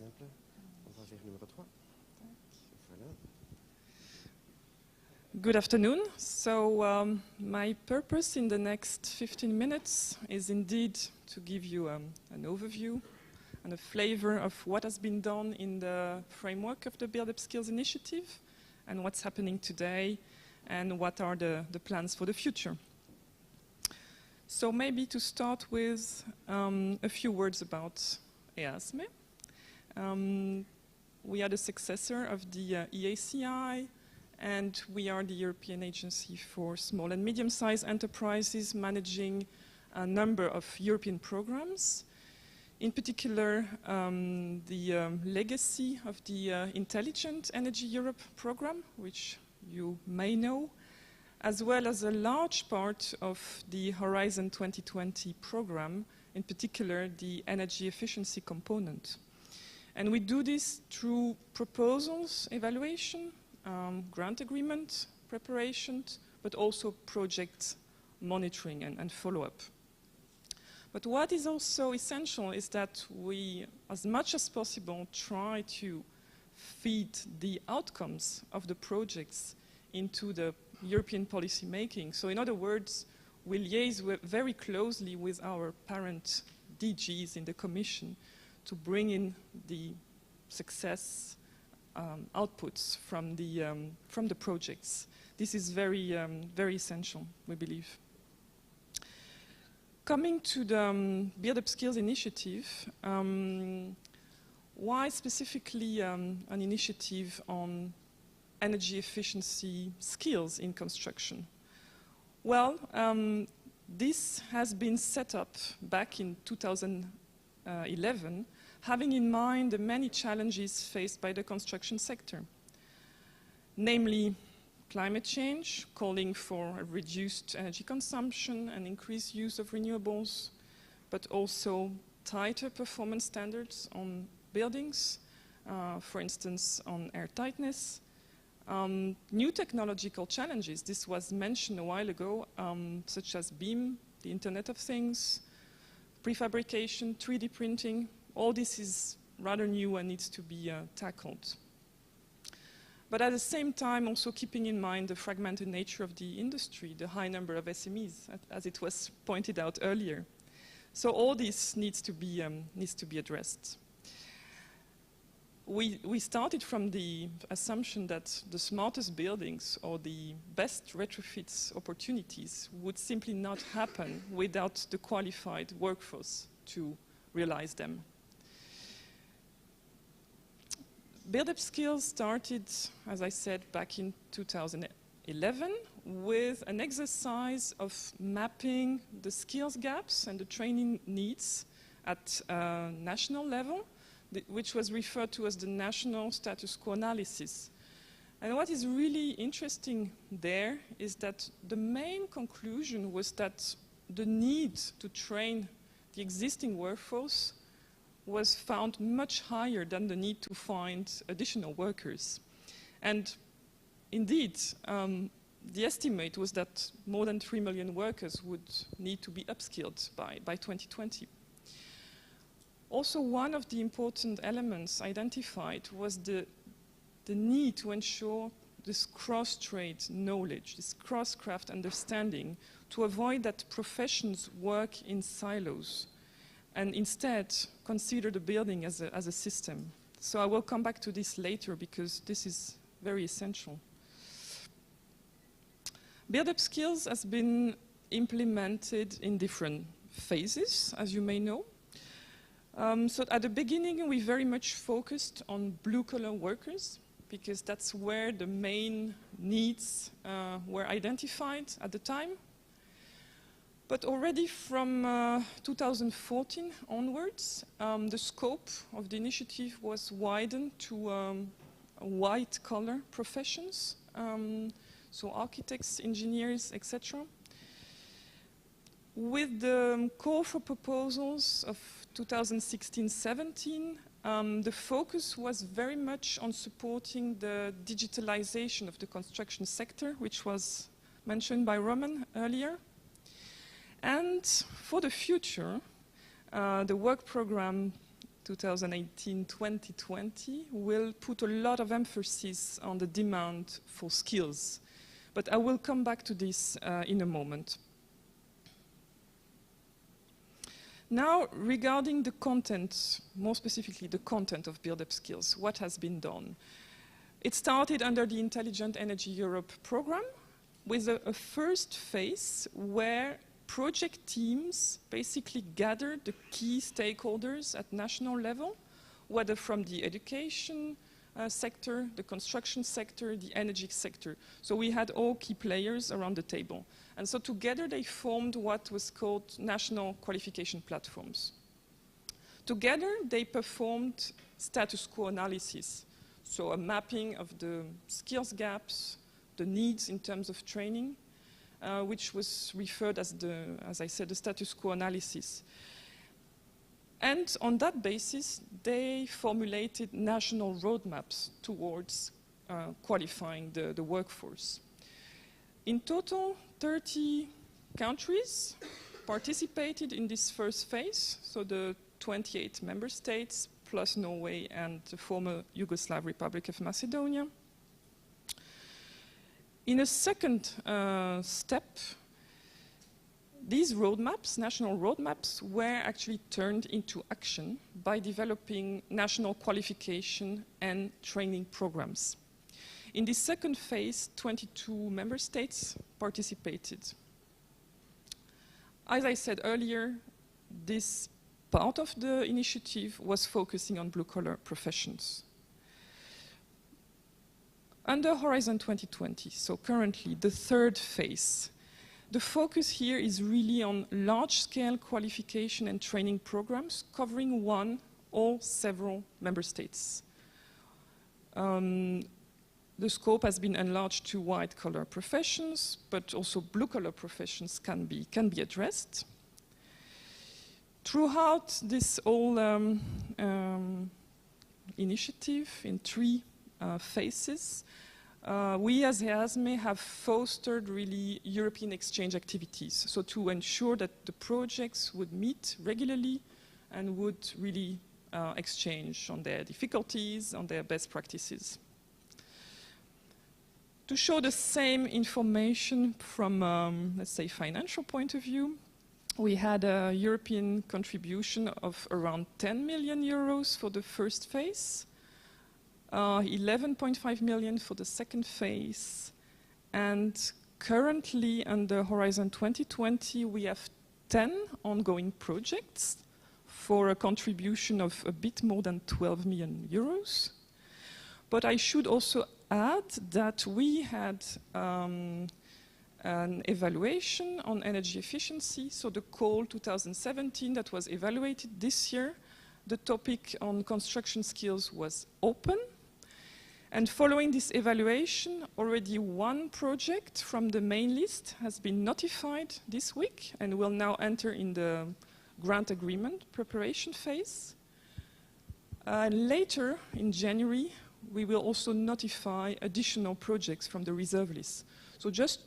simple. On va vers numéro 3. Voilà. Good afternoon. So my purpose in the next 15 minutes is indeed to give you an overview and a flavor of what has been done in the framework of the Build Up Skills initiative and what's happening today and what are the plans for the future. So maybe to start with a few words about EASME. We are the successor of the EACI, and we are the European Agency for Small and Medium-Sized Enterprises, managing a number of European programs. In particular, the legacy of the Intelligent Energy Europe program, which you may know, as well as a large part of the Horizon 2020 program, in particular the energy efficiency component. And we do this through proposals, evaluation, grant agreement preparation, but also project monitoring and follow-up. But what is also essential is that we, as much as possible, try to feed the outcomes of the projects into the European policy making. So in other words, we liaise very closely with our parent DGs in the Commission to bring in the success outputs from the projects. This is very essential, we believe. Coming to the Build Up Skills initiative, why specifically an initiative on energy efficiency skills in construction? Well, this has been set up back in 2011, having in mind the many challenges faced by the construction sector, namely climate change, calling for a reduced energy consumption and increased use of renewables, but also tighter performance standards on buildings, for instance, on air tightness. New technological challenges, this was mentioned a while ago, such as BIM, the Internet of Things, prefabrication, 3D printing. All this is rather new and needs to be tackled. But at the same time, also keeping in mind the fragmented nature of the industry, the high number of SMEs, as it was pointed out earlier. So all this needs to be addressed. We started from the assumption that the smartest buildings or the best retrofits opportunities would simply not happen without the qualified workforce to realize them. Build Up Skills started, as I said, back in 2011 with an exercise of mapping the skills gaps and the training needs at national level, which was referred to as the National Status Quo Analysis. And what is really interesting there is that the main conclusion was that the need to train the existing workforce was found much higher than the need to find additional workers. And indeed, the estimate was that more than 3 million workers would need to be upskilled by 2020. Also, one of the important elements identified was the need to ensure this cross-trade knowledge, this cross-craft understanding, to avoid that professions work in silos and instead consider the building as a system. So I will come back to this later because this is very essential. Build Up Skills has been implemented in different phases, as you may know. So at the beginning, we very much focused on blue-collar workers because that's where the main needs were identified at the time. But already from 2014 onwards, the scope of the initiative was widened to white-collar professions, so architects, engineers, etc. With the call for proposals of 2016-17, the focus was very much on supporting the digitalization of the construction sector, which was mentioned by Roman earlier. And for the future, the work program 2018-2020 will put a lot of emphasis on the demand for skills. But I will come back to this in a moment. Now, regarding the content, more specifically the content of build-up skills, what has been done? It started under the Intelligent Energy Europe program with a first phase where project teams basically gathered the key stakeholders at national level, whether from the education sector, the construction sector, the energy sector. So we had all key players around the table. And so together they formed what was called national qualification platforms. Together they performed status quo analysis, so a mapping of the skills gaps, the needs in terms of training, which was referred as I said, the status quo analysis. And on that basis, they formulated national roadmaps towards qualifying the workforce. In total, 30 countries participated in this first phase, so the 28 member states, plus Norway and the former Yugoslav Republic of Macedonia. In a second step, these roadmaps, national roadmaps, were actually turned into action by developing national qualification and training programs. In this second phase, 22 member states participated. As I said earlier, this part of the initiative was focusing on blue-collar professions. Under Horizon 2020, so currently the third phase, the focus here is really on large-scale qualification and training programs covering one or several member states. The scope has been enlarged to white-collar professions, but also blue-collar professions can be addressed. Throughout this whole initiative in three phases, we as EASME have fostered really European exchange activities, so to ensure that the projects would meet regularly and would really exchange on their difficulties, on their best practices. To show the same information from, let's say, financial point of view, we had a European contribution of around 10 million euros for the first phase, 11.5 million for the second phase, and currently under Horizon 2020 we have 10 ongoing projects for a contribution of a bit more than 12 million euros. But I should also add that we had an evaluation on energy efficiency, so the call 2017 that was evaluated this year, the topic on construction skills was open. And following this evaluation, already one project from the main list has been notified this week and will now enter in the grant agreement preparation phase. Later in January, we will also notify additional projects from the reserve list. So just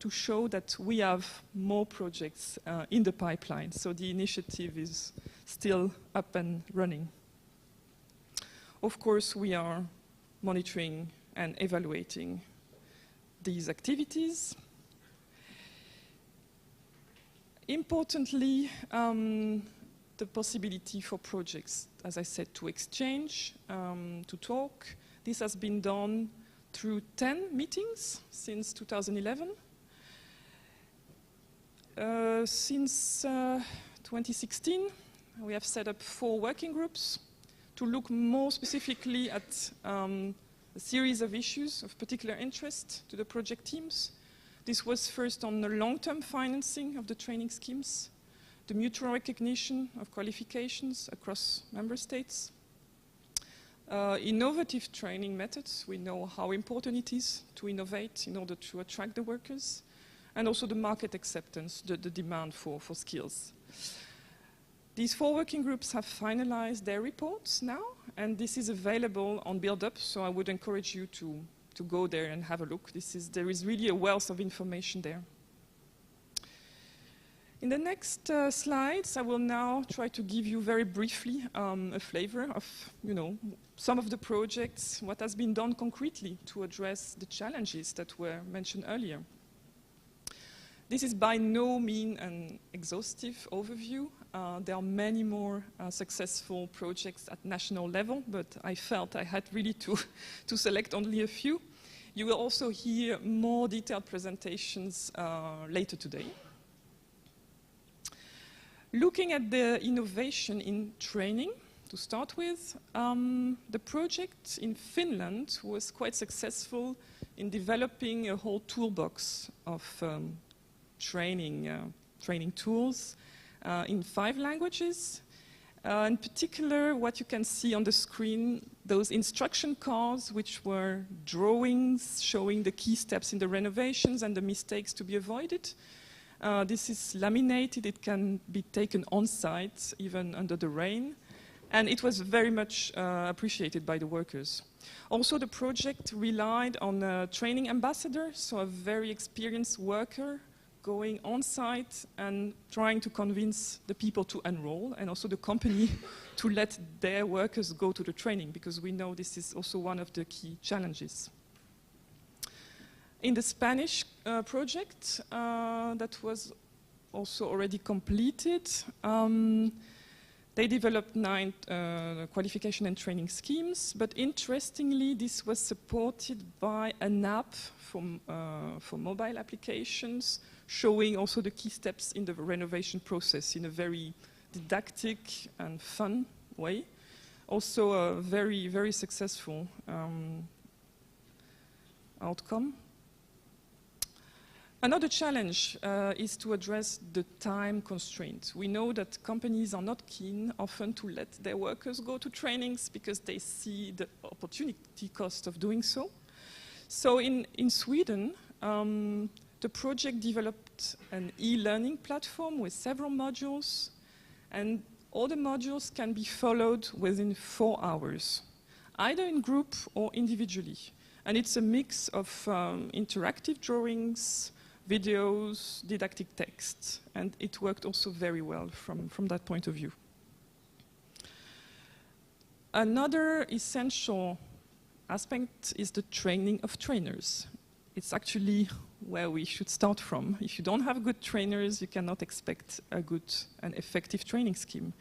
to show that we have more projects in the pipeline, so the initiative is still up and running. Of course, we are monitoring and evaluating these activities. Importantly, the possibility for projects, as I said, to exchange, to talk. This has been done through 10 meetings since 2011. Since 2016, we have set up 4 working groups to look more specifically at a series of issues of particular interest to the project teams. This was first on the long-term financing of the training schemes, the mutual recognition of qualifications across member states, innovative training methods. We know how important it is to innovate in order to attract the workers, and also the market acceptance, the demand for skills. These 4 working groups have finalized their reports now, and this is available on BuildUp, so I would encourage you to go there and have a look. There is really a wealth of information there. In the next slides, I will now try to give you very briefly a flavor of, some of the projects, what has been done concretely to address the challenges that were mentioned earlier. This is by no means an exhaustive overview. There are many more successful projects at national level, but I felt I had really to select only a few. You will also hear more detailed presentations later today. Looking at the innovation in training, to start with, the project in Finland was quite successful in developing a whole toolbox of training tools in 5 languages. In particular, what you can see on the screen, those instruction cards, which were drawings showing the key steps in the renovations and the mistakes to be avoided. This is laminated, it can be taken on site, even under the rain, and it was very much appreciated by the workers. Also, the project relied on a training ambassador, so a very experienced worker going on site and trying to convince the people to enroll, and also the company to let their workers go to the training, because we know this is also one of the key challenges. In the Spanish project that was also already completed, they developed 9 qualification and training schemes, but interestingly, this was supported by an app for mobile applications, showing also the key steps in the renovation process in a very didactic and fun way. Also a very, very successful outcome. Another challenge is to address the time constraint. We know that companies are not keen often to let their workers go to trainings because they see the opportunity cost of doing so. So in Sweden, the project developed an e-learning platform with several modules, and all the modules can be followed within 4 hours, either in group or individually. And it's a mix of interactive drawings, videos, didactic text, and it worked also very well from that point of view. Another essential aspect is the training of trainers. It's actually where we should start from. If you don't have good trainers, you cannot expect a good and effective training scheme.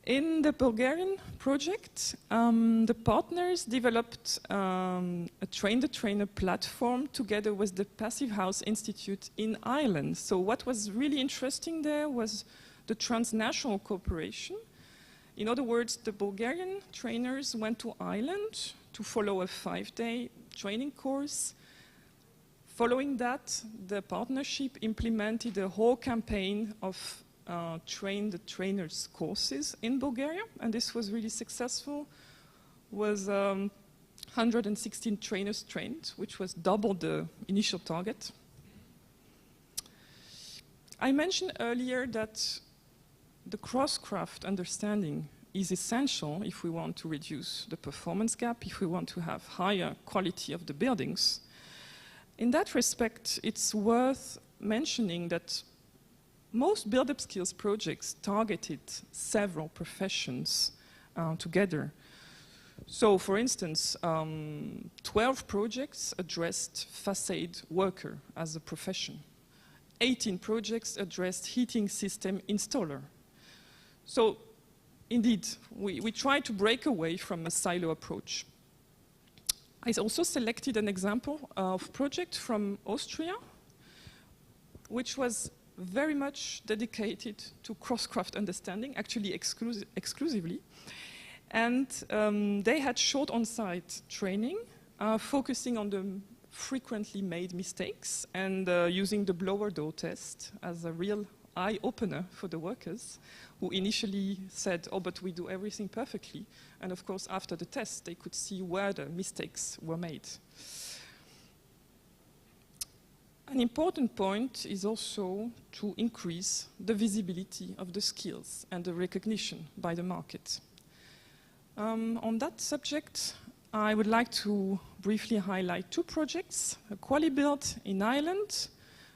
In the Bulgarian project, the partners developed a train-the-trainer platform together with the Passive House Institute in Ireland. So what was really interesting there was the transnational cooperation. In other words, the Bulgarian trainers went to Ireland to follow a 5-day training course. Following that, the partnership implemented a whole campaign of train the trainers courses in Bulgaria, and this was really successful. Was 116 trainers trained, which was double the initial target. I mentioned earlier that the Crosscraft understanding is essential if we want to reduce the performance gap, if we want to have higher quality of the buildings. In that respect, it's worth mentioning that most build-up skills projects targeted several professions together. So, for instance, 12 projects addressed facade worker as a profession. 18 projects addressed heating system installer. So, indeed, we try to break away from a silo approach. I also selected an example of project from Austria, which was very much dedicated to Crosscraft understanding, actually exclusively. And they had short on-site training, focusing on the frequently made mistakes and using the blower door test as a real eye-opener for the workers, who initially said, oh, but we do everything perfectly. And of course, after the test, they could see where the mistakes were made. An important point is also to increase the visibility of the skills and the recognition by the market. On that subject, I would like to briefly highlight 2 projects, a QualiBuild in Ireland,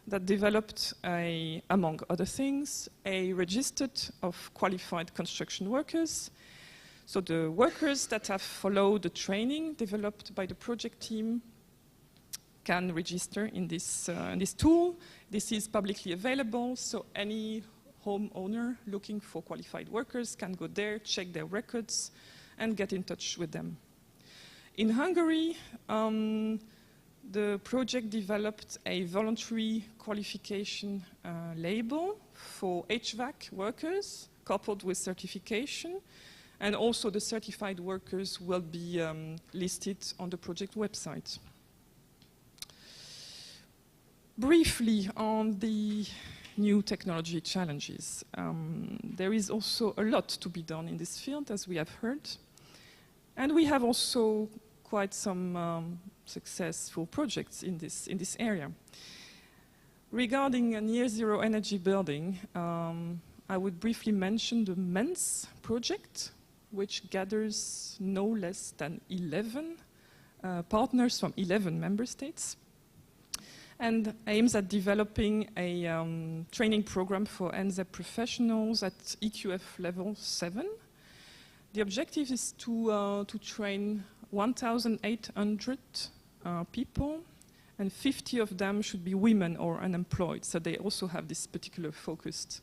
that developed, among other things, a register of qualified construction workers. So the workers that have followed the training developed by the project team can register in this tool. This is publicly available, so any homeowner looking for qualified workers can go there, check their records, and get in touch with them. In Hungary, the project developed a voluntary qualification label for HVAC workers, coupled with certification, and also the certified workers will be listed on the project website. Briefly on the new technology challenges. There is also a lot to be done in this field, as we have heard. And we have also quite some successful projects in this area. Regarding a near-zero energy building, I would briefly mention the MENS project, which gathers no less than 11 partners from 11 member states, and aims at developing a training program for NZEP professionals at EQF level 7. The objective is to train 1,800 people, and 50 of them should be women or unemployed, so they also have this particular focus.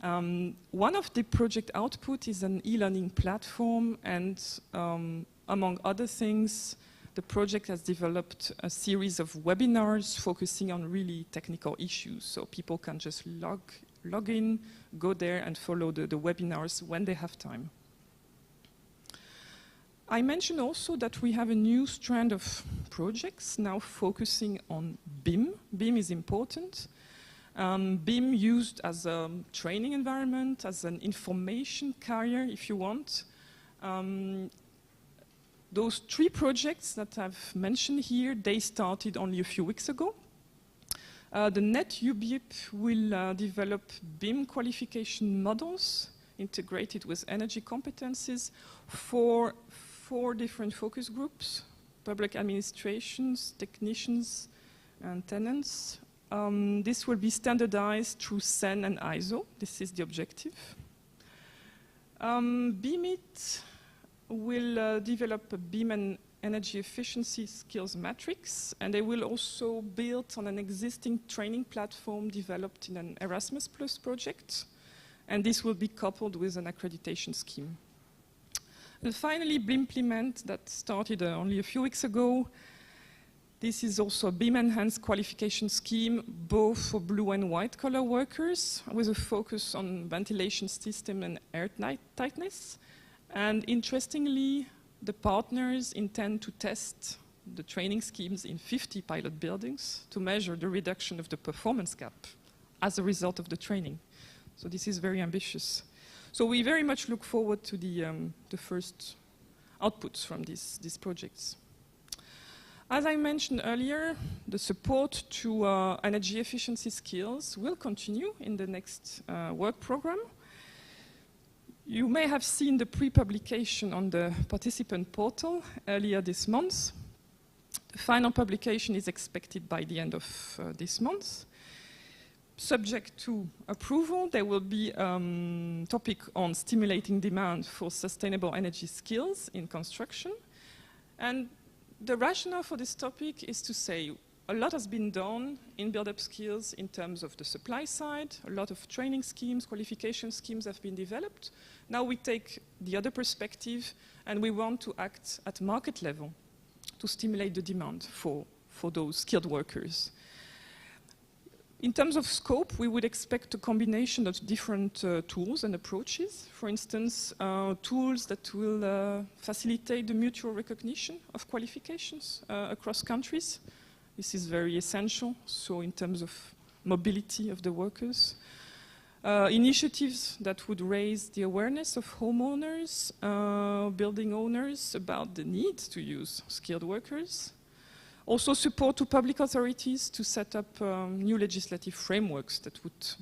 One of the project output is an e-learning platform, and among other things, the project has developed a series of webinars focusing on really technical issues, so people can just log in, go there and follow the webinars when they have time. I mentioned also that we have a new strand of projects now focusing on BIM. BIM is important. BIM used as a training environment, as an information carrier, if you want. Those 3 projects that I've mentioned here, they started only a few weeks ago. The NET UBIP will develop BIM qualification models integrated with energy competencies for 4 different focus groups: public administrations, technicians, and tenants. This will be standardized through CEN and ISO. This is the objective. BIMIT will develop a BIM and energy efficiency skills matrix, and they will also build on an existing training platform developed in an Erasmus Plus project, and this will be coupled with an accreditation scheme. And finally, BIMplement, that started only a few weeks ago. This is also a BIM enhanced qualification scheme, both for blue and white collar workers, with a focus on ventilation system and air tightness. And interestingly, the partners intend to test the training schemes in 50 pilot buildings to measure the reduction of the performance gap as a result of the training. So this is very ambitious. So we very much look forward to the first outputs from these projects. As I mentioned earlier, the support to energy efficiency skills will continue in the next work program. You may have seen the pre-publication on the participant portal earlier this month. The final publication is expected by the end of this month. Subject to approval, there will be a topic on stimulating demand for sustainable energy skills in construction. And the rationale for this topic is to say a lot has been done in build-up skills in terms of the supply side. A lot of training schemes, qualification schemes have been developed. Now we take the other perspective and we want to act at market level to stimulate the demand for those skilled workers. In terms of scope, we would expect a combination of different tools and approaches. For instance, tools that will facilitate the mutual recognition of qualifications across countries. This is very essential, so in terms of mobility of the workers. Initiatives that would raise the awareness of homeowners, building owners about the need to use skilled workers. Also support to public authorities to set up new legislative frameworks that would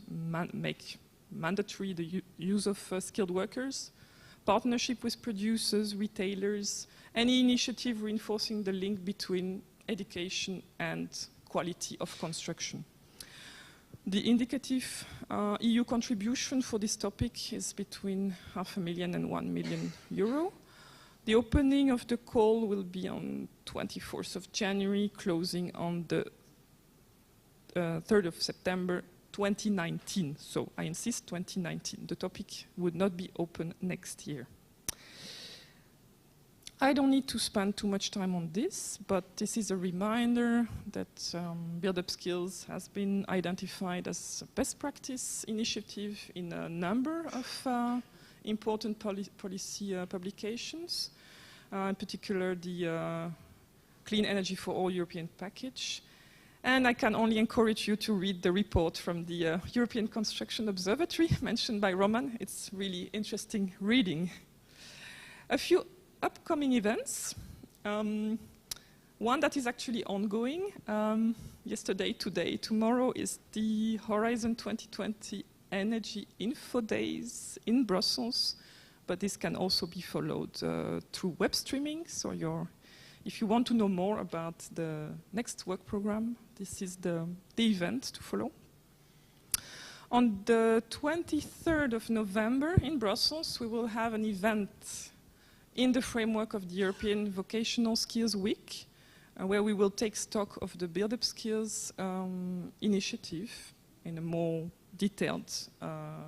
make mandatory the use of skilled workers. Partnership with producers, retailers, any initiative reinforcing the link between education and quality of construction. The indicative EU contribution for this topic is between €500,000 and €1 million. The opening of the call will be on 24th of January, closing on the 3rd of September 2019. So I insist 2019. The topic would not be open next year. I don't need to spend too much time on this, but this is a reminder that Build-Up Skills has been identified as a best practice initiative in a number of important policy publications, in particular the Clean Energy for All European package. And I can only encourage you to read the report from the European Construction Observatory mentioned by Roman. It's really interesting reading. A few upcoming events. One that is actually ongoing. Yesterday, today, tomorrow is the Horizon 2020 Energy Info Days in Brussels, but this can also be followed through web streaming. So if you want to know more about the next work program, this is the event to follow. On the 23rd of November in Brussels, we will have an event in the framework of the European Vocational Skills Week, where we will take stock of the Build-Up Skills initiative in a more detailed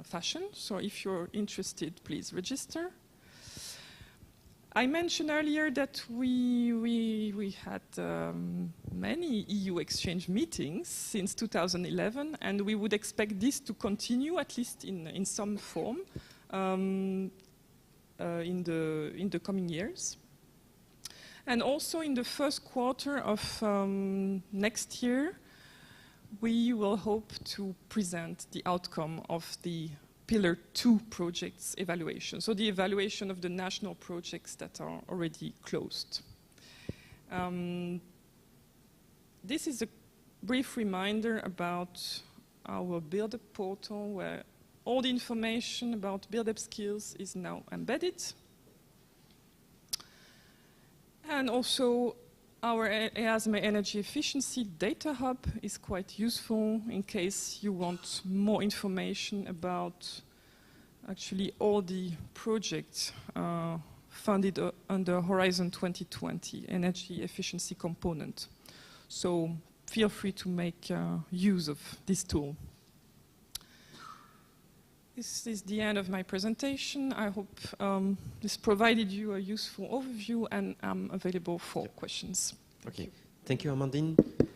fashion. So if you're interested, please register. I mentioned earlier that we had many EU exchange meetings since 2011, and we would expect this to continue, at least in some form, in the coming years. And also in the first quarter of next year, we will hope to present the outcome of the Pillar 2 projects evaluation, so the evaluation of the national projects that are already closed. This is a brief reminder about our Build-Up portal, where all the information about Build-Up Skills is now embedded. And also our EASME Energy Efficiency Data Hub is quite useful in case you want more information about actually all the projects funded under Horizon 2020 Energy Efficiency Component. So feel free to make use of this tool. This is the end of my presentation. I hope this provided you a useful overview, and I'm available for questions. Okay. Thank you, Amandine.